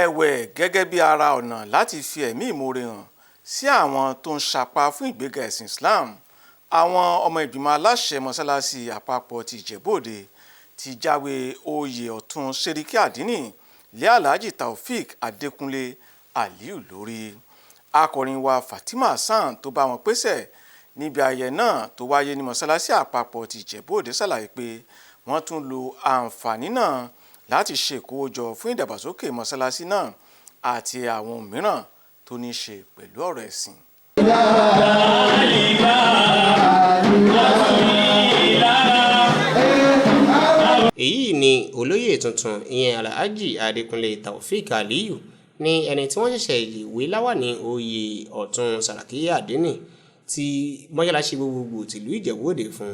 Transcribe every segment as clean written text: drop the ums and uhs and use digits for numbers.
Ẹ̀wẹ̀, gẹ́gẹ́ bí ara ọ̀nà láti fi ẹ̀mí ìmoore hàn sí àwọn tó ń sapá fún ìgbéga ẹ̀sìn Islam, àwọn ọmọ ìgbìmọ̀ aláṣẹ mọ́sálásí àpapọ̀ ti Ìjẹ̀bú-Òde ti jáwé oyè ọ̀tún sẹ́ríkí àdínì lé Alhaji Taofeek Adékúnlé Aliyu lórí. Akọrin wa Fatima Hassan tó bá wọn pésẹ̀ níbi ayẹyẹ náà tó wáyé ní mọ́sálásí àpapọ̀ ti Ìjẹ̀bú-Òde ṣàlàyé pé wọ́n tún lo àǹfààní náà láti ṣe ìkówójọ fún ìdàgbàsókè mọ́sálásí náà àti àwọn mìíràn tó ní í ṣe pẹ̀lú ọ̀rọ̀ ẹ̀sìn. Èyí ni olóyè tuntun ìyẹn Alhaji Adékúnlé Taofeek Aliyu ní ẹni tí wọ́n ṣẹ̀ṣẹ̀ ìwé láwàní oyè ọ̀tún sàràkí àdínì tí mọ́ṣáláṣí gbogbogbò tìlú Ìjẹ̀bú-Òde fún.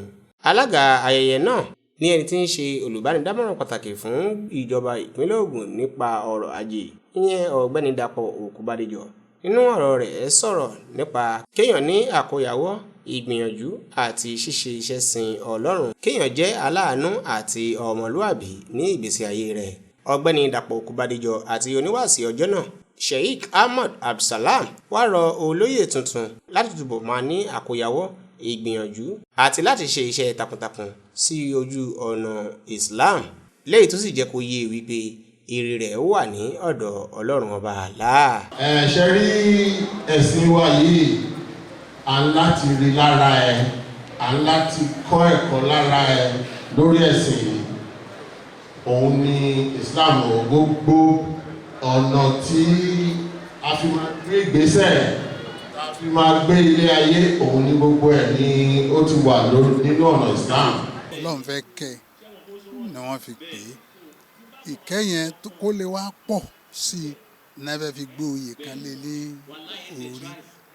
Alága ayẹyẹ náà ní ẹni tí ń ṣe olùbánidámọ̀ràn pàtàkì fún ìjọba ìpínlẹ̀ Ògùn nípa ọ̀rọ̀ ajé ìyẹn Ọ̀gbẹ́ni Dàpọ̀ Òkúbádéjọ. Nínú ọ̀rọ̀ rẹ̀ sọ̀rọ̀ nípa kéèyàn ní àkóyawọ́, ìgbìyànjú àti ṣíṣe iṣẹ́ sin Ọlọ́run, kéèyàn jẹ́ aláàánú àti ọmọlúàbí ní ìgbésí ayé rẹ̀. Ọ̀gbẹ́ni Dàpọ̀ Òkúbádéjọ àti oníwàásí ọjọ́ náà Sheikh Ahmad Abdulsalam wá rọ olóyè tuntun láti túbọ̀ máa ní àkóyawọ́, ìgbìyànjú àti láti ṣe iṣẹ́ takuntakun sí ojú ọ̀nà Islam, léyìí tó sì jẹ́ kó yé wípé èrè rẹ̀ wà ní ọ̀dọ̀ Ọlọ́run ọba Allah. Ṣe rí ẹ̀sìn wa yìí, à ń láti rí lára ẹ, à ń láti kọ́ ẹ̀kọ́ lára ẹ lórí ẹ̀sìn yìí. Òun ni Islam gbogbo ọ̀nà tí a fi máa gbé ìgbésẹ̀, a fi máa gbé ilé ayé, òun ní gbogbo ẹ̀ ni ó ti wà nínú ọ̀nà Islam. Ọlọ́run fẹ́ kẹ́ ni wọ́n fi pè é. Ìkẹ́ yẹn kó lè wá pọ̀ sí i náà fẹ́ fi gbé oyè kan lé ní orí,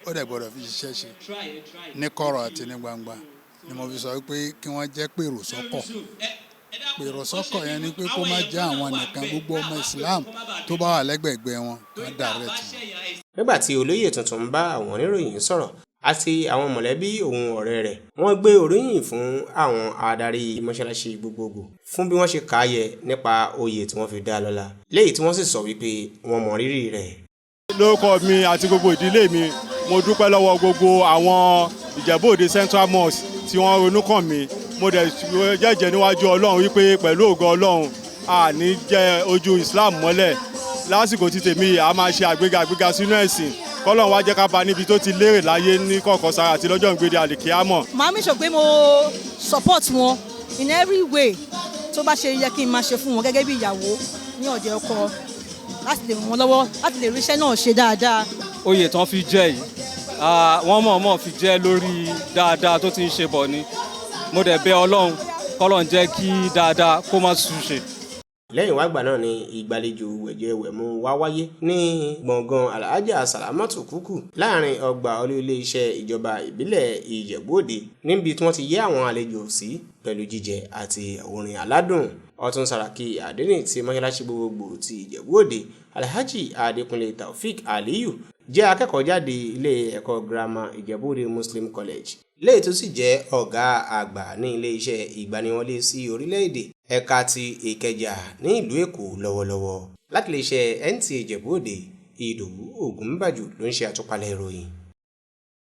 ó dẹ̀ gbọ́dọ̀ fi ṣiṣẹ́ ṣe ní kọ̀rọ̀ àti ní gbangba ni mo fi sọ pé kí wọ́n jẹ́ pèrò sọ́kọ̀. Pèrò sọ́kọ̀ yẹn ni pé kó má jẹ́ àwọn nìkan, gbogbo ọmọ Islam tó bá wà lẹ́gbẹ̀ẹ́gbẹ́ wọn kan dàrẹ́tì. Nígbà tí olóyè tuntun ń bá àwọn oníròyìn sọ̀rọ̀ àti àwọn mọ̀lẹ́bí òun ọ̀rẹ́ rẹ̀, wọ́n gbé oríyìn fún àwọn adarí mọ́ṣáláṣí gbogbogbò fún bí wọ́n ṣe káyẹ nípa oyè tí wọ́n fi dá lọ́lá, léyìí tí wọ́n sì sọ wípé wọ́n mọ rírì rẹ̀. Lórúkọ mi àti gbogbo ìdílé mi, mo dúpẹ́ lọ́wọ́ gbogbo àwọn Ìjẹ̀bú-Òde Central Mosque tí wọ́n ronú kàn mí. Mo dẹ̀ jẹ́jẹ́ níwájú Ọlọ́run wípé pẹ̀lú ògo Ọlọ́run a ní jẹ́ ojú Islam mọ́lẹ̀. Lásìkò tí tèmi a máa ṣe àgbéga sínú ẹ̀sìn. Kọ́lọ́run wá jẹ́ ká bá níbi tó ti lérè láyé ní kọ̀ọ̀kan sára àti lọ́jọ́ ìgbéde àlìkíyámọ̀. Màá mi sọ pé mo support wọn in every way tó bá ṣe yẹ kí n máa ṣe fún wọn gẹ́gẹ́ bí ìyàwó ní ọ̀dẹ̀ ọkọ, láti lè ràn wọ́n lọ́wọ́ láti lè ríṣẹ́ náà ṣe dáadáa. Oyè tán fi jẹ́ yìí, wọ́n mọ̀ọ́mọ̀ fi jẹ́ lórí dáadáa tó ti ń ṣe bọ̀ ni. Mo dẹ̀ bẹ̀ Ọlọ́run k'Ọlọ́run jẹ́ kí dáadáa kó má ṣùṣe. Lẹ́yìn wàgbà náà ni ìgbàlejò wẹ̀jẹwẹ̀mu wá wáyé ní gbọ̀ngàn Alhaja Salamatu Kúkú láàrin ọgbà olú ilé-iṣẹ́ ìjọba ìbílẹ̀ Ìjẹ̀bú-Òde, níbi tí wọ́n ti yẹ́ àwọn àlejò sí pẹ̀lú jíjẹ àti orin aládùn. Ọ̀tún sàràkí àdínì ti mọ́ṣáláṣí gbogbogbò ti Ìjẹ̀bú-Òde Alhaji Adékúnlé Taofeek Aliyu jẹ́ akẹ́kọ̀ọ́ jáde ilé ẹ̀kọ́ girama Ìjẹ̀bú-Òde Muslim College, léyìí tó sì jẹ́ ọ̀gá àgbà ní ilé-iṣẹ́ ìgbaniwọlé sí orílẹ̀-èdè ẹ̀ka ti Ìkẹjà ní ìlú Èkó lọ́wọ́lọ́wọ́. Láti iléeṣẹ́ NTA Ìjẹ̀bú-Òde, Ìdòwú Ògúnbàjò ló ń ṣe àtúpalẹ̀ ìròyìn.